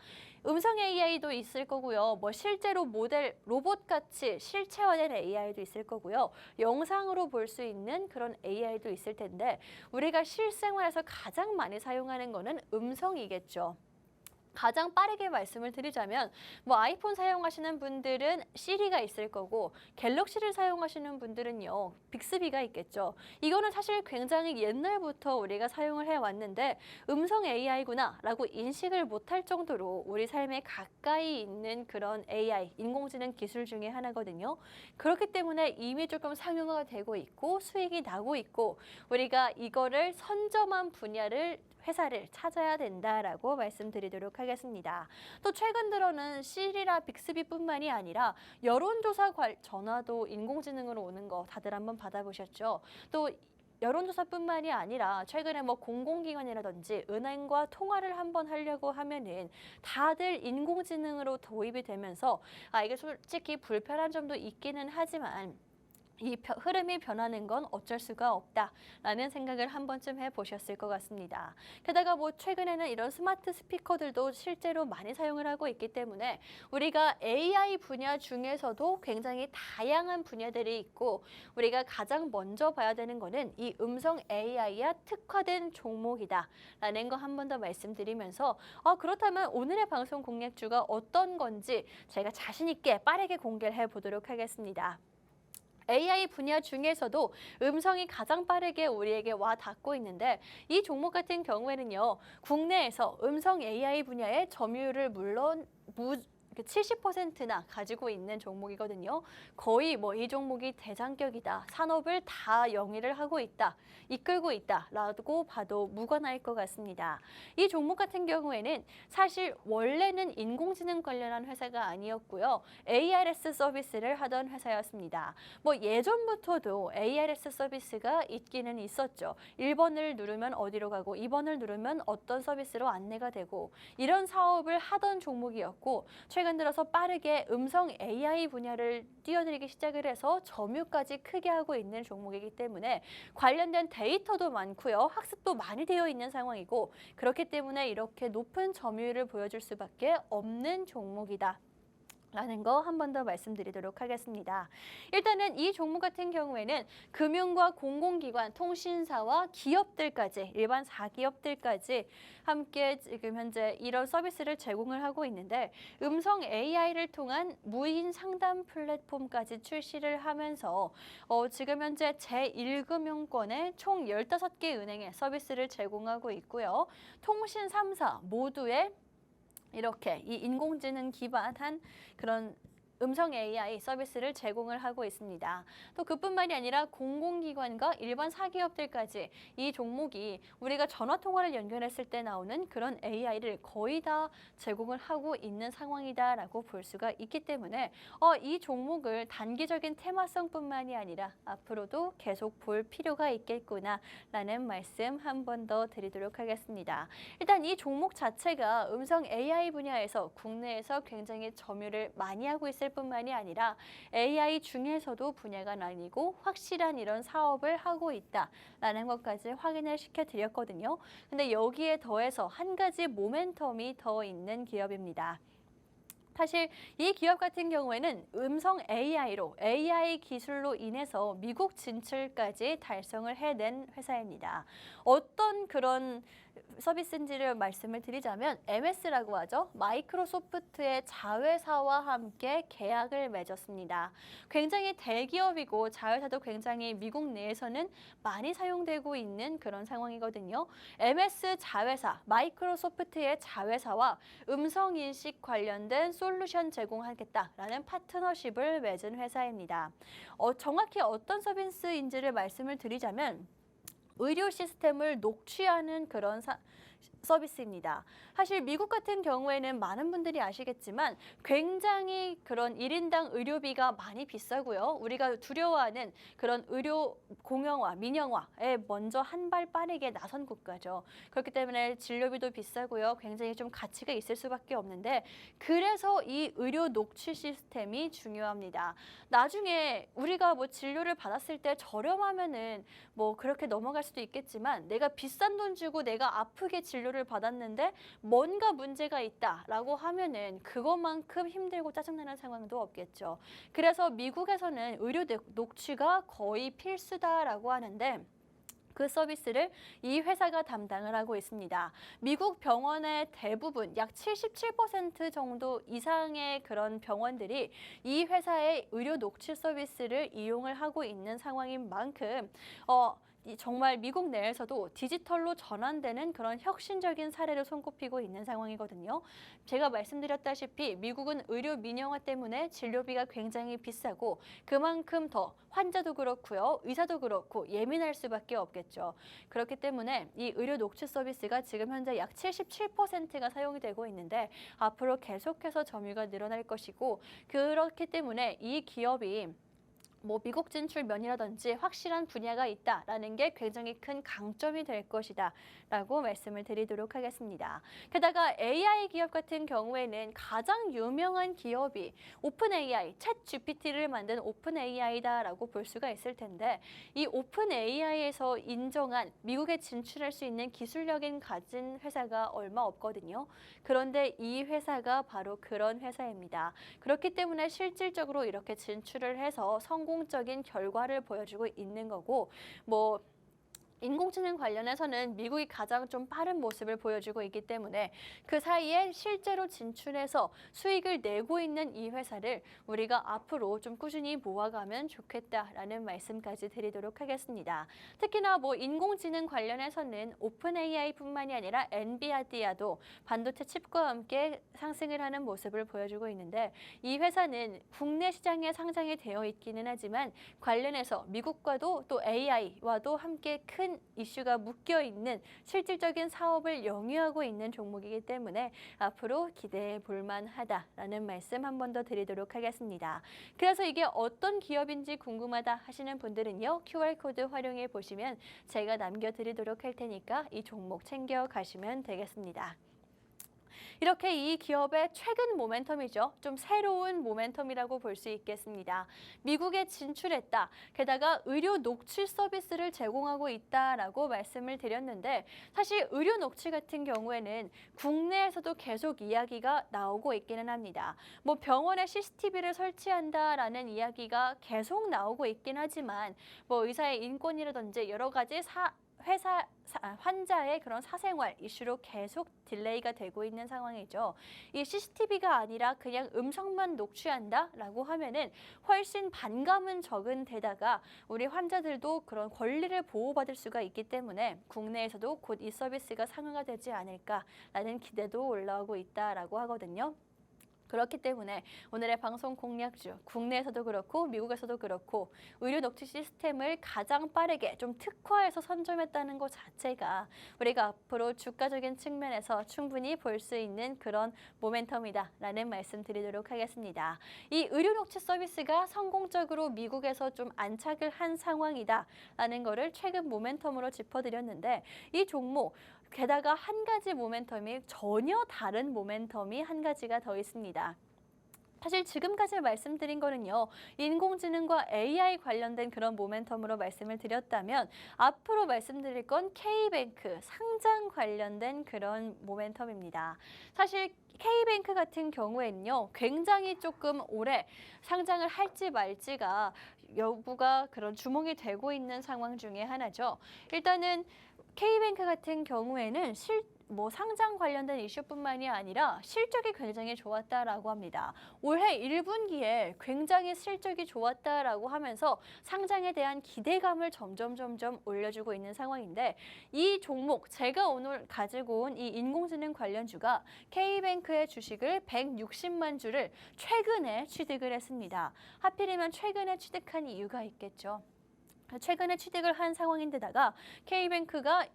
음성 AI도 있을 거고요. 뭐 실제로 모델 로봇같이 실체화된 AI도 있을 거고요. 영상으로 볼 수 있는 그런 AI도 있을 텐데 우리가 실생활에서 가장 많이 사용하는 거는 음성이겠죠. 가장 빠르게 말씀을 드리자면 뭐 아이폰 사용하시는 분들은 시리가 있을 거고 갤럭시를 사용하시는 분들은요 빅스비가 있겠죠. 이거는 사실 굉장히 옛날부터 우리가 사용을 해왔는데 음성 AI구나 라고 인식을 못할 정도로 우리 삶에 가까이 있는 그런 AI, 인공지능 기술 중에 하나거든요. 그렇기 때문에 이미 조금 상용화가 되고 있고 수익이 나고 있고 우리가 이거를 선점한 분야를 회사를 찾아야 된다라고 말씀드리도록 하겠습니다. 또 최근 들어는 시리라 빅스비뿐만이 아니라 여론조사 전화도 인공지능으로 오는 거 다들 한번 받아보셨죠? 또 여론조사뿐만이 아니라 최근에 뭐 공공기관이라든지 은행과 통화를 한번 하려고 하면은 다들 인공지능으로 도입이 되면서 이게 솔직히 불편한 점도 있기는 하지만 이 흐름이 변하는 건 어쩔 수가 없다라는 생각을 한 번쯤 해보셨을 것 같습니다. 게다가 뭐 최근에는 이런 스마트 스피커들도 실제로 많이 사용을 하고 있기 때문에 우리가 AI 분야 중에서도 굉장히 다양한 분야들이 있고 우리가 가장 먼저 봐야 되는 거는 이 음성 AI에 특화된 종목이다라는 거 한 번 더 말씀드리면서 그렇다면 오늘의 방송 공략주가 어떤 건지 제가 자신 있게 빠르게 공개를 해보도록 하겠습니다. AI 분야 중에서도 음성이 가장 빠르게 우리에게 와 닿고 있는데 이 종목 같은 경우에는요. 국내에서 음성 AI 분야의 점유율을 물론 70%나 가지고 있는 종목이거든요. 거의 뭐 이 종목이 대장격이다. 산업을 다 영위를 하고 있다. 이끌고 있다라고 봐도 무관할 것 같습니다. 이 종목 같은 경우에는 사실 원래는 인공지능 관련한 회사가 아니었고요. ARS 서비스를 하던 회사였습니다. 뭐 예전부터도 ARS 서비스가 있기는 있었죠. 1번을 누르면 어디로 가고 2번을 누르면 어떤 서비스로 안내가 되고 이런 사업을 하던 종목이었고 최근 들어서 빠르게 음성 AI 분야를 뛰어들기 시작을 해서 점유까지 크게 하고 있는 종목이기 때문에 관련된 데이터도 많고요. 학습도 많이 되어 있는 상황이고 그렇기 때문에 이렇게 높은 점유율을 보여줄 수밖에 없는 종목이다. 라는 거 한 번 더 말씀드리도록 하겠습니다. 일단은 이 종목 같은 경우에는 금융과 공공기관, 통신사와 기업들까지 일반 4기업들까지 함께 지금 현재 이런 서비스를 제공을 하고 있는데 음성 AI를 통한 무인 상담 플랫폼까지 출시를 하면서 지금 현재 제1금융권의 총 15개 은행에 서비스를 제공하고 있고요. 통신 3사 모두의 이렇게 이 인공지능 기반한 그런 음성 AI 서비스를 제공을 하고 있습니다. 또 그뿐만이 아니라 공공기관과 일반 사기업들까지 이 종목이 우리가 전화통화를 연결했을 때 나오는 그런 AI를 거의 다 제공을 하고 있는 상황이다라고 볼 수가 있기 때문에 이 종목을 단기적인 테마성뿐만이 아니라 앞으로도 계속 볼 필요가 있겠구나라는 말씀 한 번 더 드리도록 하겠습니다. 일단 이 종목 자체가 음성 AI 분야에서 국내에서 굉장히 점유를 많이 하고 있을 뿐만이 아니라 AI 중에서도 분야가 나뉘고 확실한 이런 사업을 하고 있다라는 것까지 확인을 시켜드렸거든요. 근데 여기에 더해서 한 가지 모멘텀이 더 있는 기업입니다. 사실 이 기업 같은 경우에는 음성 AI로 AI 기술로 인해서 미국 진출까지 달성을 해낸 회사입니다. 어떤 그런 서비스인지를 말씀을 드리자면 MS라고 하죠. 마이크로소프트의 자회사와 함께 계약을 맺었습니다. 굉장히 대기업이고 자회사도 굉장히 미국 내에서는 많이 사용되고 있는 그런 상황이거든요. MS 자회사, 마이크로소프트의 자회사와 음성인식 관련된 솔루션 제공하겠다라는 파트너십을 맺은 회사입니다. 정확히 어떤 서비스인지를 말씀을 드리자면 의료 시스템을 녹취하는 그런 서비스입니다. 사실 미국 같은 경우에는 많은 분들이 아시겠지만 굉장히 그런 1인당 의료비가 많이 비싸고요. 우리가 두려워하는 그런 의료 공영화, 민영화에 먼저 한 발 빠르게 나선 국가죠. 그렇기 때문에 진료비도 비싸고요. 굉장히 좀 가치가 있을 수밖에 없는데 그래서 이 의료 녹취 시스템이 중요합니다. 나중에 우리가 뭐 진료를 받았을 때 저렴하면은 뭐 그렇게 넘어갈 수도 있겠지만 내가 비싼 돈 주고 내가 아프게 진료를 받았는데 뭔가 문제가 있다라고 하면은 그것만큼 힘들고 짜증나는 상황도 없겠죠. 그래서 미국에서는 의료 녹취가 거의 필수다라고 하는데 그 서비스를 이 회사가 담당을 하고 있습니다. 미국 병원의 대부분 약 77% 정도 이상의 그런 병원들이 이 회사의 의료 녹취 서비스를 이용을 하고 있는 상황인 만큼 정말 미국 내에서도 디지털로 전환되는 그런 혁신적인 사례를 손꼽히고 있는 상황이거든요. 제가 말씀드렸다시피 미국은 의료 민영화 때문에 진료비가 굉장히 비싸고 그만큼 더 환자도 그렇고요, 의사도 그렇고 예민할 수밖에 없겠죠. 그렇기 때문에 이 의료 녹취 서비스가 지금 현재 약 77%가 사용이 되고 있는데 앞으로 계속해서 점유가 늘어날 것이고 그렇기 때문에 이 기업이 뭐 미국 진출 면이라든지 확실한 분야가 있다라는 게 굉장히 큰 강점이 될 것이다 라고 말씀을 드리도록 하겠습니다. 게다가 AI 기업 같은 경우에는 가장 유명한 기업이 오픈 AI, 챗 GPT를 만든 오픈 AI다라고 볼 수가 있을 텐데 이 오픈 AI에서 인정한 미국에 진출할 수 있는 기술력인 가진 회사가 얼마 없거든요. 그런데 이 회사가 바로 그런 회사입니다. 그렇기 때문에 실질적으로 이렇게 진출을 해서 성공적인 결과를 보여주고 있는 거고 뭐 인공지능 관련해서는 미국이 가장 좀 빠른 모습을 보여주고 있기 때문에 그 사이에 실제로 진출해서 수익을 내고 있는 이 회사를 우리가 앞으로 좀 꾸준히 모아가면 좋겠다라는 말씀까지 드리도록 하겠습니다. 특히나 뭐 인공지능 관련해서는 오픈 AI뿐만이 아니라 엔비디아도 반도체 칩과 함께 상승을 하는 모습을 보여주고 있는데 이 회사는 국내 시장에 상장이 되어 있기는 하지만 관련해서 미국과도 또 AI와도 함께 큰 이슈가 묶여 있는 실질적인 사업을 영위하고 있는 종목이기 때문에 앞으로 기대해 볼 만하다라는 말씀 한 번 더 드리도록 하겠습니다. 그래서 이게 어떤 기업인지 궁금하다 하시는 분들은요. QR코드 활용해 보시면 제가 남겨드리도록 할 테니까 이 종목 챙겨 가시면 되겠습니다. 이렇게 이 기업의 최근 모멘텀이죠. 좀 새로운 모멘텀이라고 볼 수 있겠습니다. 미국에 진출했다. 게다가 의료 녹취 서비스를 제공하고 있다라고 말씀을 드렸는데 사실 의료 녹취 같은 경우에는 국내에서도 계속 이야기가 나오고 있기는 합니다. 뭐 병원에 CCTV를 설치한다라는 이야기가 계속 나오고 있긴 하지만 뭐 의사의 인권이라든지 여러 가지 환자의 그런 사생활 이슈로 계속 딜레이가 되고 있는 상황이죠. 이 CCTV가 아니라 그냥 음성만 녹취한다라고 하면은 훨씬 반감은 적은 데다가 우리 환자들도 그런 권리를 보호받을 수가 있기 때문에 국내에서도 곧 이 서비스가 상용화 되지 않을까라는 기대도 올라오고 있다라고 하거든요. 그렇기 때문에 오늘의 방송 공략주, 국내에서도 그렇고 미국에서도 그렇고 의료 녹취 시스템을 가장 빠르게 좀 특화해서 선점했다는 것 자체가 우리가 앞으로 주가적인 측면에서 충분히 볼 수 있는 그런 모멘텀이다라는 말씀 드리도록 하겠습니다. 이 의료 녹취 서비스가 성공적으로 미국에서 좀 안착을 한 상황이다라는 거를 최근 모멘텀으로 짚어드렸는데 이 종목 게다가 한 가지 모멘텀이 전혀 다른 모멘텀이 한 가지가 더 있습니다. 사실 지금까지 말씀드린 거는요. 인공지능과 AI 관련된 그런 모멘텀으로 말씀을 드렸다면 앞으로 말씀드릴 건 K뱅크 상장 관련된 그런 모멘텀입니다. 사실 K뱅크 같은 경우에는요. 굉장히 조금 오래 상장을 할지 말지가 여부가 그런 주목이 되고 있는 상황 중에 하나죠. 일단은 K뱅크 같은 경우에는 상장 관련된 이슈뿐만이 아니라 실적이 굉장히 좋았다라고 합니다. 올해 1분기에 굉장히 실적이 좋았다라고 하면서 상장에 대한 기대감을 점점 올려주고 있는 상황인데 이 종목 제가 오늘 가지고 온 이 인공지능 관련주가 K뱅크의 주식을 160만 주를 최근에 취득을 했습니다. 하필이면 최근에 취득한 이유가 있겠죠. 최근에 취득을 한 상황인데다가 K뱅크가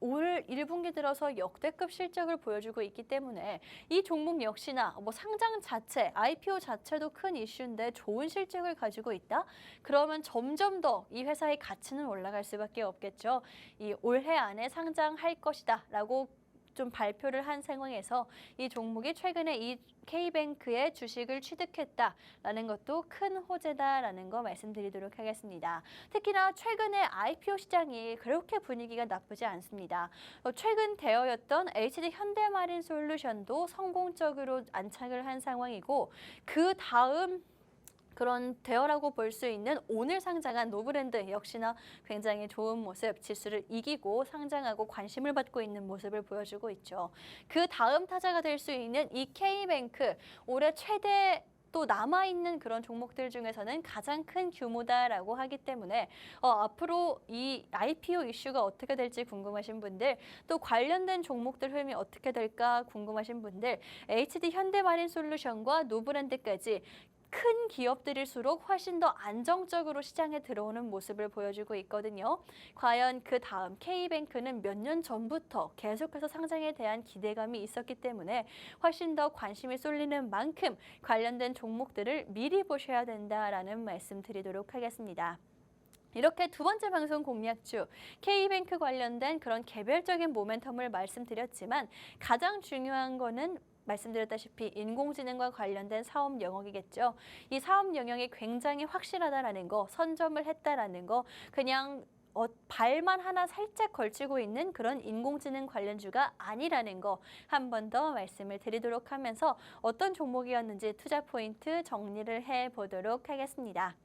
올 1분기 들어서 역대급 실적을 보여주고 있기 때문에 이 종목 역시나 뭐 상장 자체, IPO 자체도 큰 이슈인데 좋은 실적을 가지고 있다? 그러면 점점 더 이 회사의 가치는 올라갈 수밖에 없겠죠. 이 올해 안에 상장할 것이다 라고 좀 발표를 한 상황에서 이 종목이 최근에 이 K뱅크의 주식을 취득했다라는 것도 큰 호재다라는 거 말씀드리도록 하겠습니다. 특히나 최근에 IPO 시장이 그렇게 분위기가 나쁘지 않습니다. 최근 대여였던 HD 현대마린솔루션도 성공적으로 안착을 한 상황이고 그 다음 그런 대여라고 볼 수 있는 오늘 상장한 노브랜드 역시나 굉장히 좋은 모습, 지수를 이기고 상장하고 관심을 받고 있는 모습을 보여주고 있죠. 그 다음 타자가 될 수 있는 이 K뱅크, 올해 최대 또 남아있는 그런 종목들 중에서는 가장 큰 규모다라고 하기 때문에 앞으로 이 IPO 이슈가 어떻게 될지 궁금하신 분들, 또 관련된 종목들 흐름이 어떻게 될까 궁금하신 분들, HD 현대마린솔루션과 노브랜드까지 큰 기업들일수록 훨씬 더 안정적으로 시장에 들어오는 모습을 보여주고 있거든요. 과연 그 다음 K뱅크는 몇 년 전부터 계속해서 상장에 대한 기대감이 있었기 때문에 훨씬 더 관심이 쏠리는 만큼 관련된 종목들을 미리 보셔야 된다라는 말씀 드리도록 하겠습니다. 이렇게 두 번째 방송 공략주 K뱅크 관련된 그런 개별적인 모멘텀을 말씀드렸지만 가장 중요한 거는 말씀드렸다시피 인공지능과 관련된 사업 영역이겠죠. 이 사업 영역이 굉장히 확실하다라는 거, 선점을 했다라는 거, 그냥 발만 하나 살짝 걸치고 있는 그런 인공지능 관련주가 아니라는 거 한 번 더 말씀을 드리도록 하면서 어떤 종목이었는지 투자 포인트 정리를 해보도록 하겠습니다.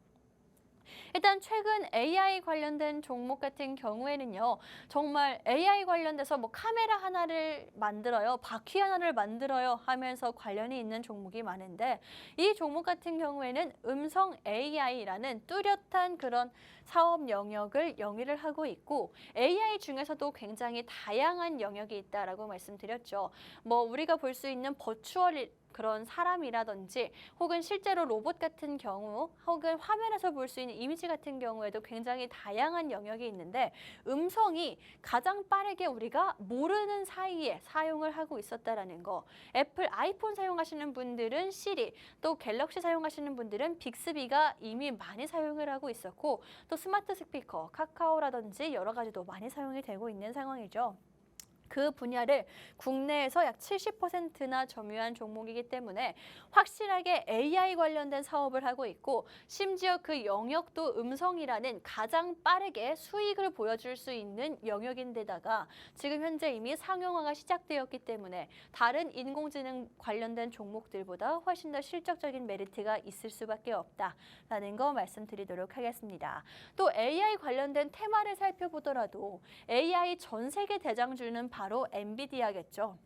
일단 최근 AI 관련된 종목 같은 경우에는요. 정말 AI 관련돼서 뭐 카메라 하나를 만들어요. 바퀴 하나를 만들어요 하면서 관련이 있는 종목이 많은데 이 종목 같은 경우에는 음성 AI라는 뚜렷한 그런 사업 영역을 영위를 하고 있고 AI 중에서도 굉장히 다양한 영역이 있다라고 말씀드렸죠. 뭐 우리가 볼 수 있는 버추얼 그런 사람이라든지 혹은 실제로 로봇 같은 경우 혹은 화면에서 볼 수 있는 이미지 같은 경우에도 굉장히 다양한 영역이 있는데 음성이 가장 빠르게 우리가 모르는 사이에 사용을 하고 있었다라는 거. 애플 아이폰 사용하시는 분들은 시리, 또 갤럭시 사용하시는 분들은 빅스비가 이미 많이 사용을 하고 있었고 또 스마트 스피커, 카카오라든지 여러 가지도 많이 사용이 되고 있는 상황이죠. 그 분야를 국내에서 약 70%나 점유한 종목이기 때문에 확실하게 AI 관련된 사업을 하고 있고 심지어 그 영역도 음성이라는 가장 빠르게 수익을 보여줄 수 있는 영역인데다가 지금 현재 이미 상용화가 시작되었기 때문에 다른 인공지능 관련된 종목들보다 훨씬 더 실적적인 메리트가 있을 수밖에 없다라는 거 말씀드리도록 하겠습니다. 또 AI 관련된 테마를 살펴보더라도 AI 전 세계 대장주는 바로 엔비디아겠죠.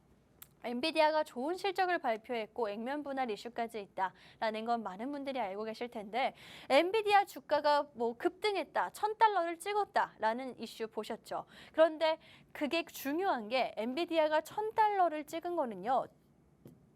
엔비디아가 좋은 실적을 발표했고 액면 분할 이슈까지 있다라는 건 많은 분들이 알고 계실 텐데 엔비디아 주가가 뭐 급등했다, $1,000를 찍었다라는 이슈 보셨죠. 그런데 그게 중요한 게 엔비디아가 $1,000를 찍은 거는요.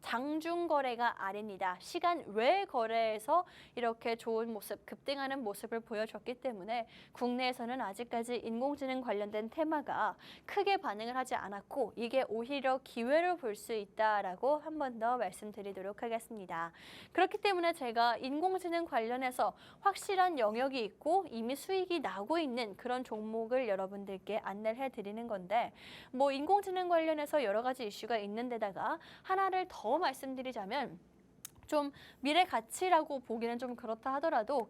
장중 거래가 아닙니다. 시간 외 거래에서 이렇게 좋은 모습, 급등하는 모습을 보여줬기 때문에 국내에서는 아직까지 인공지능 관련된 테마가 크게 반응을 하지 않았고 이게 오히려 기회로 볼 수 있다라고 한 번 더 말씀드리도록 하겠습니다. 그렇기 때문에 제가 인공지능 관련해서 확실한 영역이 있고 이미 수익이 나고 있는 그런 종목을 여러분들께 안내를 해드리는 건데 뭐 인공지능 관련해서 여러 가지 이슈가 있는 데다가 하나를 더 말씀드리자면 좀 미래 가치라고 보기는 좀 그렇다 하더라도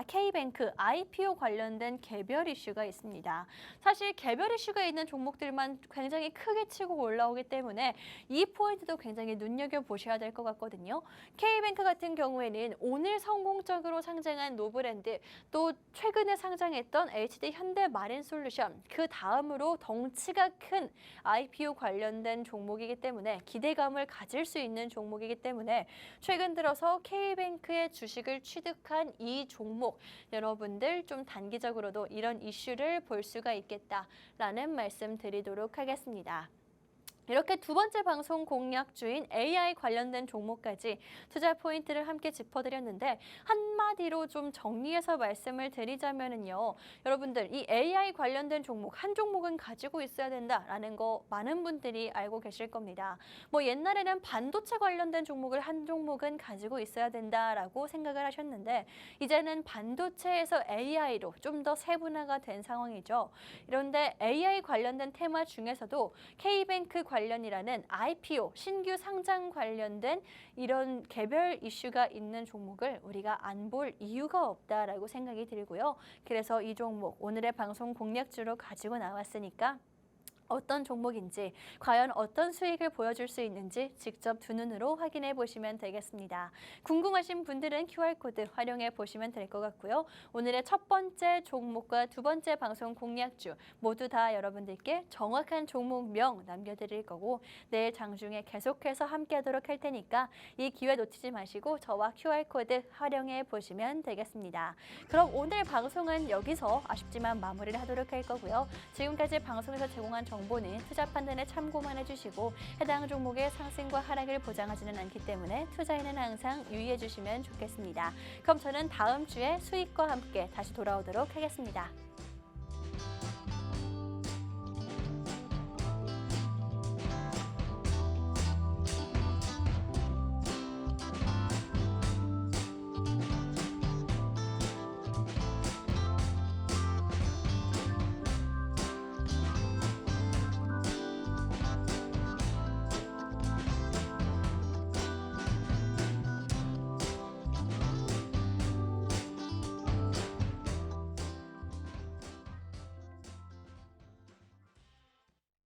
K뱅크 IPO 관련된 개별 이슈가 있습니다. 사실 개별 이슈가 있는 종목들만 굉장히 크게 치고 올라오기 때문에 이 포인트도 굉장히 눈여겨보셔야 될 것 같거든요. K뱅크 같은 경우에는 오늘 성공적으로 상장한 노브랜드, 또 최근에 상장했던 HD 현대마린솔루션, 그 다음으로 덩치가 큰 IPO 관련된 종목이기 때문에 기대감을 가질 수 있는 종목이기 때문에 최근 들어서 K뱅크의 주식을 취득한 이 종목 여러분들 좀 단기적으로도 이런 이슈를 볼 수가 있겠다라는 말씀 드리도록 하겠습니다. 이렇게 두 번째 방송 공략주인 AI 관련된 종목까지 투자 포인트를 함께 짚어드렸는데 한마디로 좀 정리해서 말씀을 드리자면은요. 여러분들 이 AI 관련된 종목 한 종목은 가지고 있어야 된다라는 거 많은 분들이 알고 계실 겁니다. 뭐 옛날에는 반도체 관련된 종목을 한 종목은 가지고 있어야 된다라고 생각을 하셨는데 이제는 반도체에서 AI로 좀 더 세분화가 된 상황이죠. 그런데 AI 관련된 테마 중에서도 K뱅크 관련이라는 IPO, 신규 상장 관련된 이런 개별 이슈가 있는 종목을 우리가 안 볼 이유가 없다라고 생각이 들고요. 그래서 이 종목 오늘의 방송 공략주로 가지고 나왔으니까 어떤 종목인지, 과연 어떤 수익을 보여줄 수 있는지 직접 두 눈으로 확인해 보시면 되겠습니다. 궁금하신 분들은 QR코드 활용해 보시면 될 것 같고요. 오늘의 첫 번째 종목과 두 번째 방송 공략주 모두 다 여러분들께 정확한 종목명 남겨드릴 거고 내일 장중에 계속해서 함께하도록 할 테니까 이 기회 놓치지 마시고 저와 QR코드 활용해 보시면 되겠습니다. 그럼 오늘 방송은 여기서 아쉽지만 마무리를 하도록 할 거고요. 지금까지 방송에서 제공한 정보는 투자 판단에 참고만 해주시고 해당 종목의 상승과 하락을 보장하지는 않기 때문에 투자에는 항상 유의해 주시면 좋겠습니다. 그럼 저는 다음 주에 수익과 함께 다시 돌아오도록 하겠습니다.